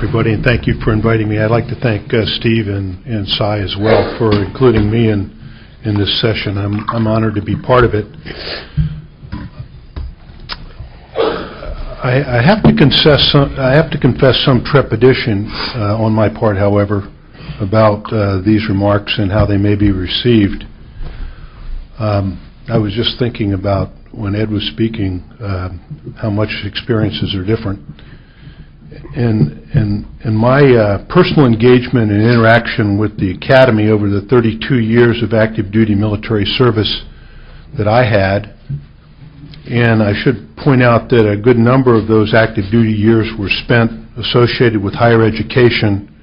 everybody, and thank you for inviting me. I'd like to thank Steve and Cy as well for including me in this session. I'm honored to be part of it. I have to confess some trepidation on my part, however, about these remarks and how they may be received. I was just thinking about, when Ed was speaking, how much experiences are different. And my personal engagement and interaction with the Academy over the 32 years of active duty military service that I had, and I should point out that a good number of those active duty years were spent associated with higher education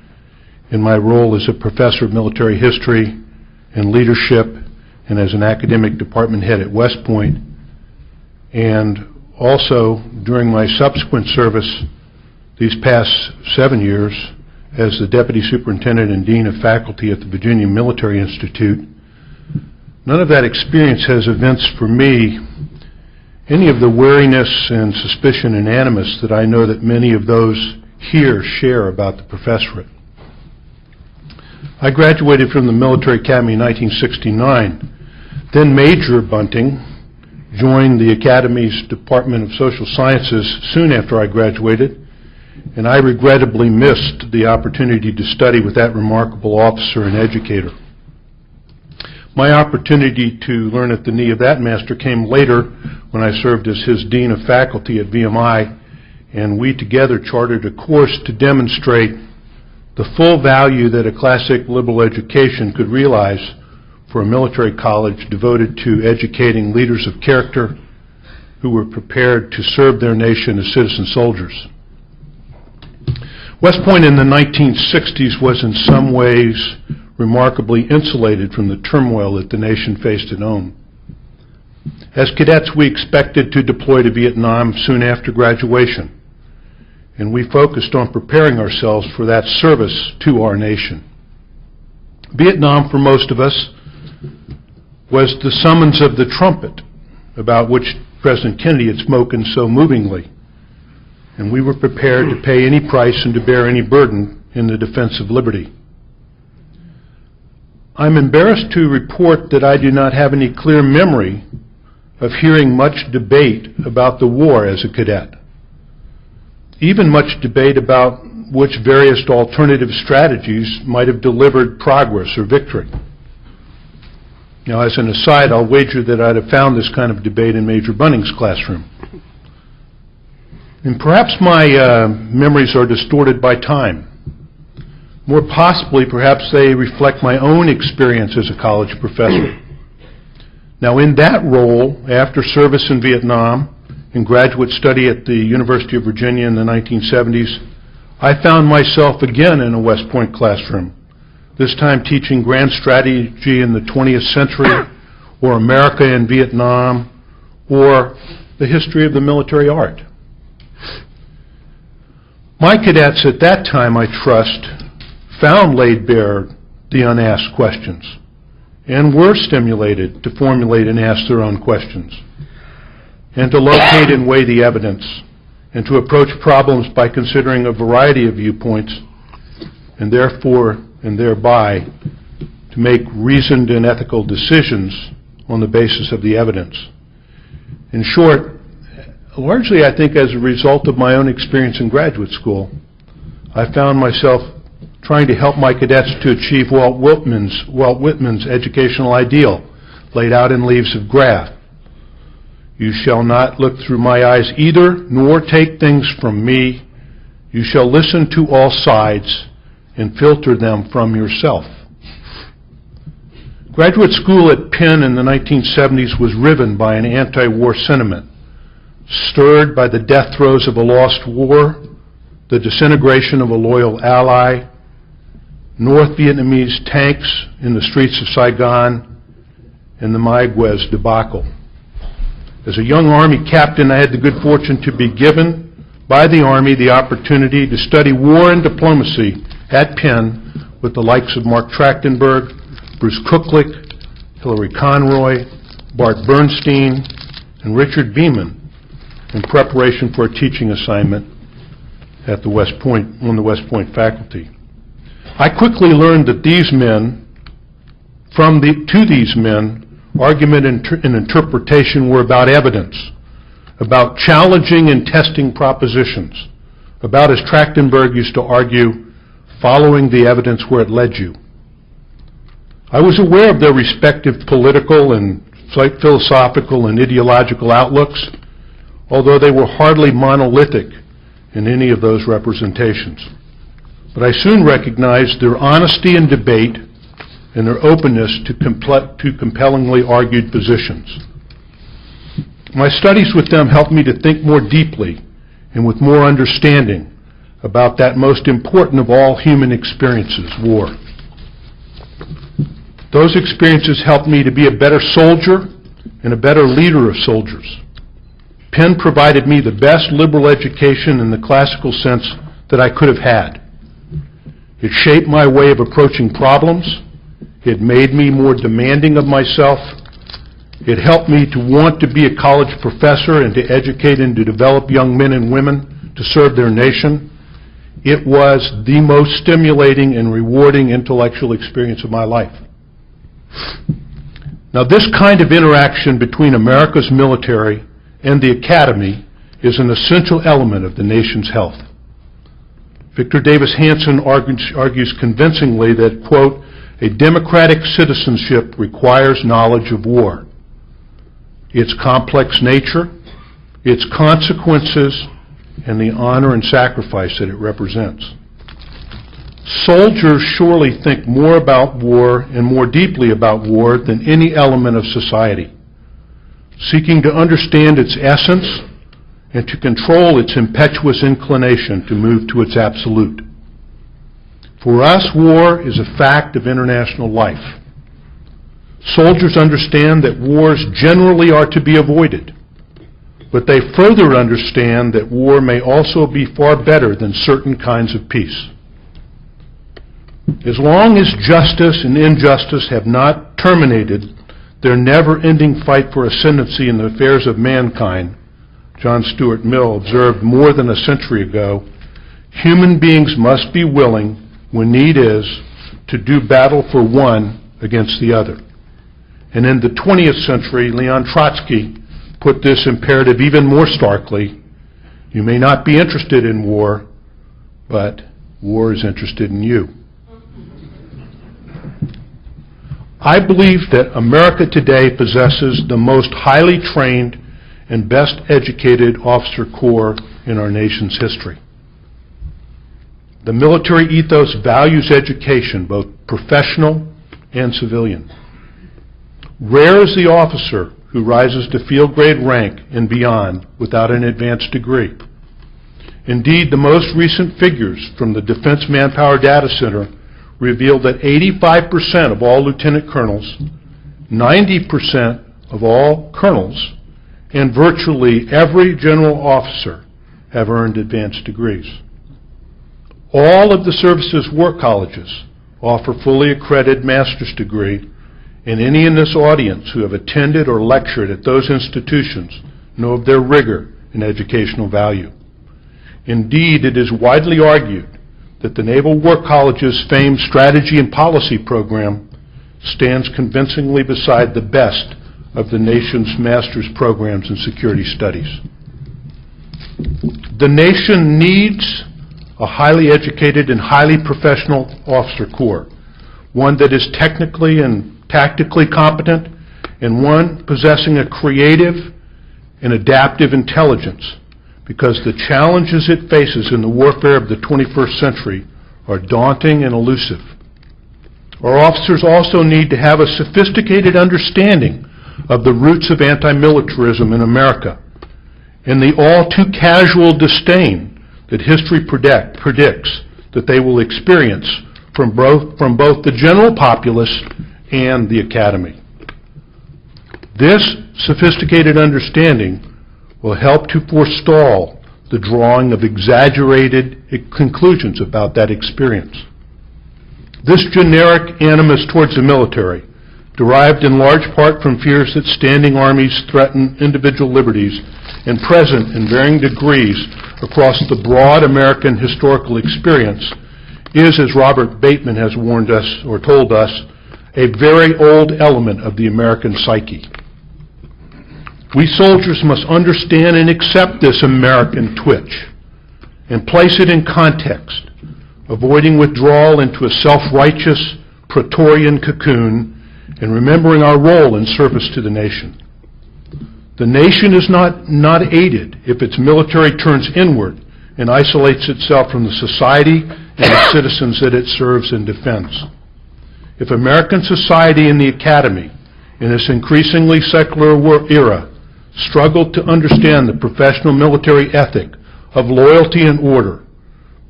in my role as a professor of military history and leadership and as an academic department head at West Point, and also during my subsequent service these past 7 years as the Deputy Superintendent and Dean of Faculty at the Virginia Military Institute. None of that experience has evinced for me any of the wariness and suspicion and animus that I know that many of those here share about the professorate. I graduated from the Military Academy in 1969. Then Major Bunting joined the Academy's Department of Social Sciences soon after I graduated, and I regrettably missed the opportunity to study with that remarkable officer and educator. My opportunity to learn at the knee of that master came later when I served as his Dean of Faculty at VMI, and we together chartered a course to demonstrate the full value that a classic liberal education could realize for a military college devoted to educating leaders of character who were prepared to serve their nation as citizen soldiers. West Point in the 1960s was in some ways remarkably insulated from the turmoil that the nation faced at home. As cadets, we expected to deploy to Vietnam soon after graduation, and we focused on preparing ourselves for that service to our nation. Vietnam, for most of us, was the summons of the trumpet about which President Kennedy had spoken so movingly, and we were prepared to pay any price and to bear any burden in the defense of liberty. I'm embarrassed to report that I do not have any clear memory of hearing much debate about the war as a cadet, even much debate about which various alternative strategies might have delivered progress or victory. Now, as an aside, I'll wager that I'd have found this kind of debate in Major Bunting's classroom. And perhaps my memories are distorted by time. More possibly, perhaps they reflect my own experience as a college professor. Now, in that role, after service in Vietnam and graduate study at the University of Virginia in the 1970s, I found myself again in a West Point classroom, this time teaching grand strategy in the 20th century, or America in Vietnam, or the history of the military art. My cadets at that time, I trust, found laid bare the unasked questions and were stimulated to formulate and ask their own questions, and to locate and weigh the evidence, and to approach problems by considering a variety of viewpoints, and therefore and thereby to make reasoned and ethical decisions on the basis of the evidence. In short, largely I think as a result of my own experience in graduate school, I found myself trying to help my cadets to achieve Walt Whitman's educational ideal laid out in Leaves of Grass. You shall not look through my eyes either, nor take things from me. You shall listen to all sides and filter them from yourself. Graduate school at Penn in the 1970s was riven by an anti-war sentiment, stirred by the death throes of a lost war, the disintegration of a loyal ally, North Vietnamese tanks in the streets of Saigon, and the Mayaguez debacle. As a young Army captain, I had the good fortune to be given by the Army the opportunity to study war and diplomacy at Penn with the likes of Mark Trachtenberg, Bruce Cooklick, Hillary Conroy, Bart Bernstein, and Richard Beeman in preparation for a teaching assignment at the West Point, on the West Point faculty. I quickly learned that these men, to these men, argument and interpretation were about evidence, about challenging and testing propositions, about, as Trachtenberg used to argue, following the evidence where it led you. I was aware of their respective political and philosophical and ideological outlooks, although they were hardly monolithic in any of those representations. But I soon recognized their honesty in debate and their openness to compellingly argued positions. My studies with them helped me to think more deeply and with more understanding about that most important of all human experiences, war. Those experiences helped me to be a better soldier and a better leader of soldiers. Penn provided me the best liberal education in the classical sense that I could have had. It shaped my way of approaching problems. It made me more demanding of myself. It helped me to want to be a college professor and to educate and to develop young men and women to serve their nation. It was the most stimulating and rewarding intellectual experience of my life. Now, this kind of interaction between America's military and the academy is an essential element of the nation's health. Victor Davis Hanson argues convincingly that, quote, a democratic citizenship requires knowledge of war, its complex nature, its consequences, and the honor and sacrifice that it represents. Soldiers surely think more about war and more deeply about war than any element of society, seeking to understand its essence and to control its impetuous inclination to move to its absolute. For us, war is a fact of international life. Soldiers understand that wars generally are to be avoided, but they further understand that war may also be far better than certain kinds of peace. As long as justice and injustice have not terminated their never-ending fight for ascendancy in the affairs of mankind, John Stuart Mill observed more than a century ago, human beings must be willing, when need is, to do battle for one against the other. And in the 20th century, Leon Trotsky put this imperative even more starkly: you may not be interested in war, but war is interested in you. I believe that America today possesses the most highly trained and best educated officer corps in our nation's history. The military ethos values education, both professional and civilian. Rare is the officer who rises to field grade rank and beyond without an advanced degree. Indeed, the most recent figures from the Defense Manpower Data Center revealed that 85% of all lieutenant colonels, 90% of all colonels, and virtually every general officer have earned advanced degrees. All of the service's war colleges offer fully accredited master's degree, and any in this audience who have attended or lectured at those institutions know of their rigor and educational value. Indeed, it is widely argued that the Naval War College's famed strategy and policy program stands convincingly beside the best of the nation's master's programs in security studies. The nation needs a highly educated and highly professional officer corps, one that is technically and tactically competent, and one possessing a creative and adaptive intelligence, because the challenges it faces in the warfare of the 21st century are daunting and elusive. Our officers also need to have a sophisticated understanding of the roots of anti-militarism in America and the all too casual disdain that history predicts that they will experience from both the general populace and the academy. This sophisticated understanding will help to forestall the drawing of exaggerated conclusions about that experience. This generic animus towards the military derived in large part from fears that standing armies threaten individual liberties, and present in varying degrees across the broad American historical experience, is, as Robert Bateman has warned us or told us, a very old element of the American psyche. We soldiers must understand and accept this American twitch and place it in context, avoiding withdrawal into a self-righteous Praetorian cocoon and remembering our role in service to the nation. The nation is not aided if its military turns inward and isolates itself from the society and the citizens that it serves and defends. If American society and the academy, in this increasingly secular era, struggled to understand the professional military ethic of loyalty and order,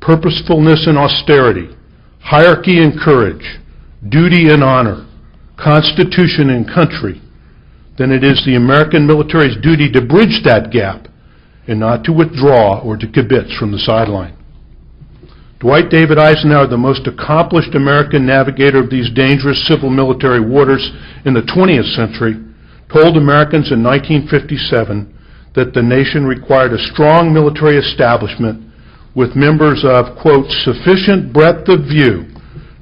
purposefulness and austerity, hierarchy and courage, duty and honor, constitution and country, then it is the American military's duty to bridge that gap and not to withdraw or to kibitz from the sideline. Dwight David Eisenhower, the most accomplished American navigator of these dangerous civil-military waters in the 20th century, told Americans in 1957 that the nation required a strong military establishment with members of, quote, sufficient breadth of view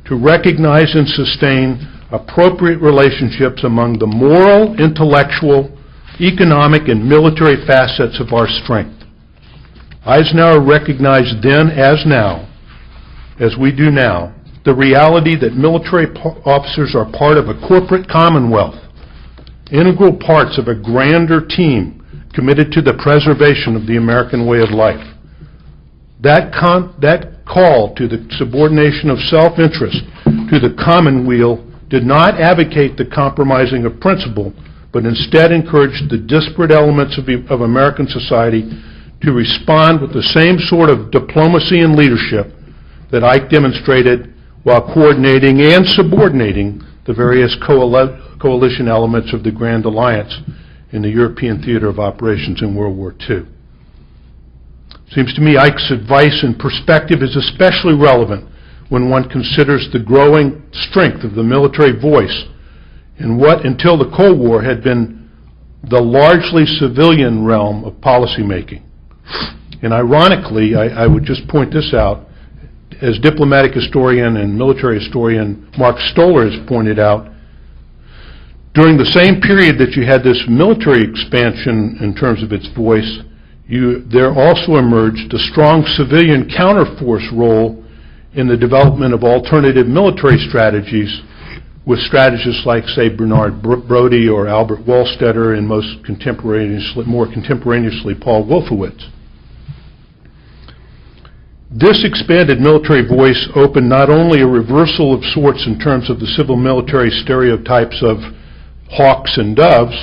to recognize and sustain appropriate relationships among the moral, intellectual, economic, and military facets of our strength. Eisenhower recognized then as now, as we do now, the reality that military officers are part of a corporate commonwealth, integral parts of a grander team committed to the preservation of the American way of life. That call to the subordination of self-interest to the commonweal did not advocate the compromising of principle, but instead encouraged the disparate elements of American society to respond with the same sort of diplomacy and leadership that Ike demonstrated while coordinating and subordinating the various coalition elements of the Grand Alliance in the European theater of operations in World War II. Seems to me Ike's advice and perspective is especially relevant when one considers the growing strength of the military voice in what, until the Cold War, had been the largely civilian realm of policymaking. And ironically, I would just point this out, as diplomatic historian and military historian Mark Stoller has pointed out, during the same period that you had this military expansion in terms of its voice, there also emerged a strong civilian counterforce role in the development of alternative military strategies with strategists like, say, Bernard Brodie or Albert Wohlstetter, and more contemporaneously, Paul Wolfowitz. This expanded military voice opened not only a reversal of sorts in terms of the civil-military stereotypes of hawks and doves,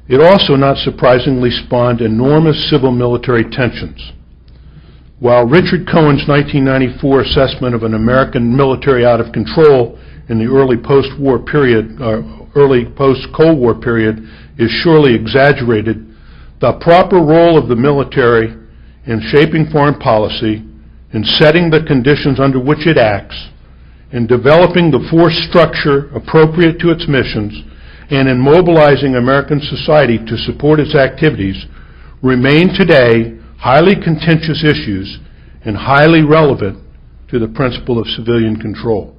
it also, not surprisingly, spawned enormous civil-military tensions. While Richard Cohen's 1994 assessment of an American military out of control in the early post-war period, early post-Cold War period, is surely exaggerated, the proper role of the military in shaping foreign policy, in setting the conditions under which it acts, in developing the force structure appropriate to its missions, and in mobilizing American society to support its activities, remain today highly contentious issues and highly relevant to the principle of civilian control.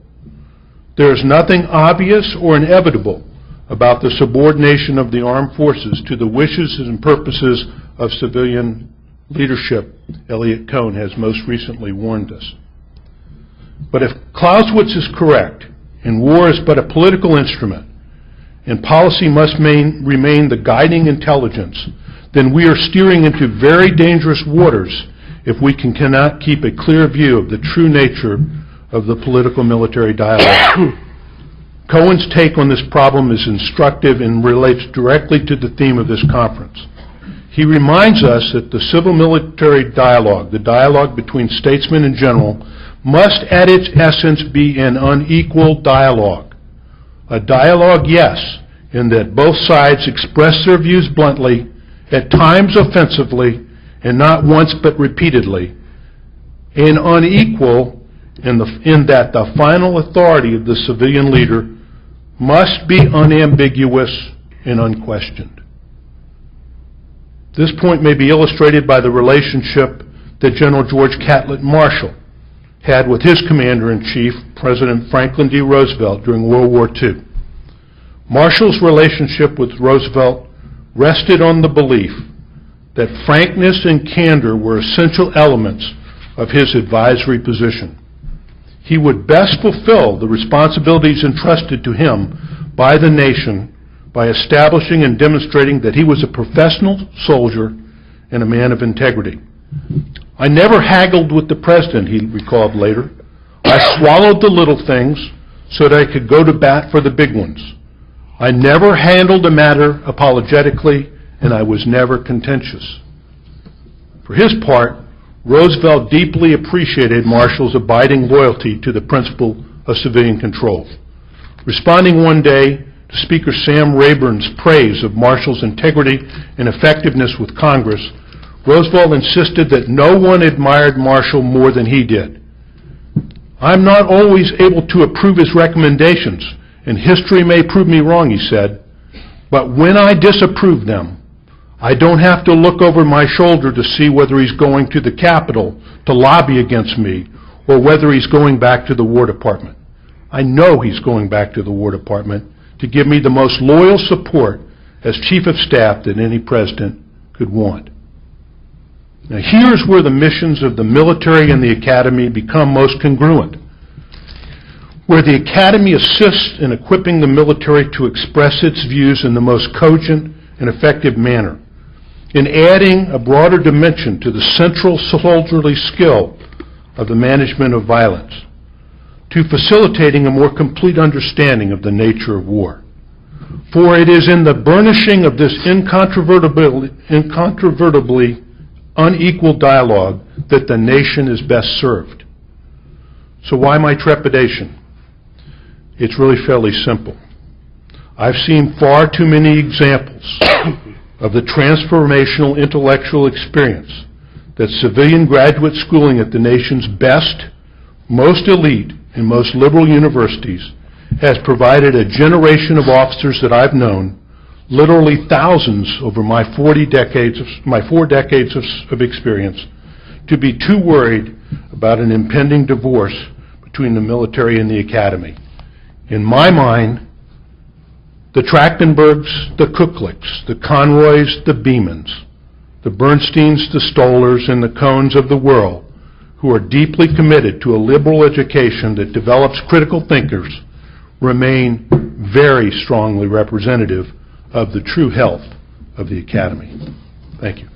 There is nothing obvious or inevitable about the subordination of the armed forces to the wishes and purposes of civilian leadership, Elliot Cohen has most recently warned us. But if Clausewitz is correct, and war is but a political instrument, and policy must remain the guiding intelligence, then we are steering into very dangerous waters if we cannot keep a clear view of the true nature of the political-military dialogue. Cohen's take on this problem is instructive and relates directly to the theme of this conference. He reminds us that the civil-military dialogue, the dialogue between statesmen in general, must at its essence be an unequal dialogue. A dialogue, yes, in that both sides express their views bluntly, at times offensively, and not once but repeatedly, and unequal in that the final authority of the civilian leader must be unambiguous and unquestioned. This point may be illustrated by the relationship that General George Catlett Marshall had with his commander-in-chief, President Franklin D. Roosevelt, during World War II. Marshall's relationship with Roosevelt rested on the belief that frankness and candor were essential elements of his advisory position. He would best fulfill the responsibilities entrusted to him by the nation by establishing and demonstrating that he was a professional soldier and a man of integrity. I never haggled with the president, he recalled later. I swallowed the little things so that I could go to bat for the big ones. I never handled a matter apologetically, and I was never contentious. For his part, Roosevelt deeply appreciated Marshall's abiding loyalty to the principle of civilian control. Responding one day to Speaker Sam Rayburn's praise of Marshall's integrity and effectiveness with Congress, Roosevelt insisted that no one admired Marshall more than he did. I'm not always able to approve his recommendations, and history may prove me wrong, he said, but when I disapprove them, I don't have to look over my shoulder to see whether he's going to the Capitol to lobby against me or whether he's going back to the War Department. I know he's going back to the War Department to give me the most loyal support as Chief of Staff that any president could want. Now here's where the missions of the military and the Academy become most congruent, where the Academy assists in equipping the military to express its views in the most cogent and effective manner, in adding a broader dimension to the central soldierly skill of the management of violence, to facilitating a more complete understanding of the nature of war. For it is in the burnishing of this incontrovertibly unequal dialogue that the nation is best served. So why my trepidation? It's really fairly simple. I've seen far too many examples of the transformational intellectual experience that civilian graduate schooling at the nation's best, most elite, and most liberal universities has provided a generation of officers that I've known, literally thousands over my 4 decades of experience, to be too worried about an impending divorce between the military and the academy. In my mind, the Trachtenbergs, the Kukleks, the Conroys, the Beamans, the Bernsteins, the Stollers, and the Cohns of the world, who are deeply committed to a liberal education that develops critical thinkers, remain very strongly representative of the true health of the Academy. Thank you.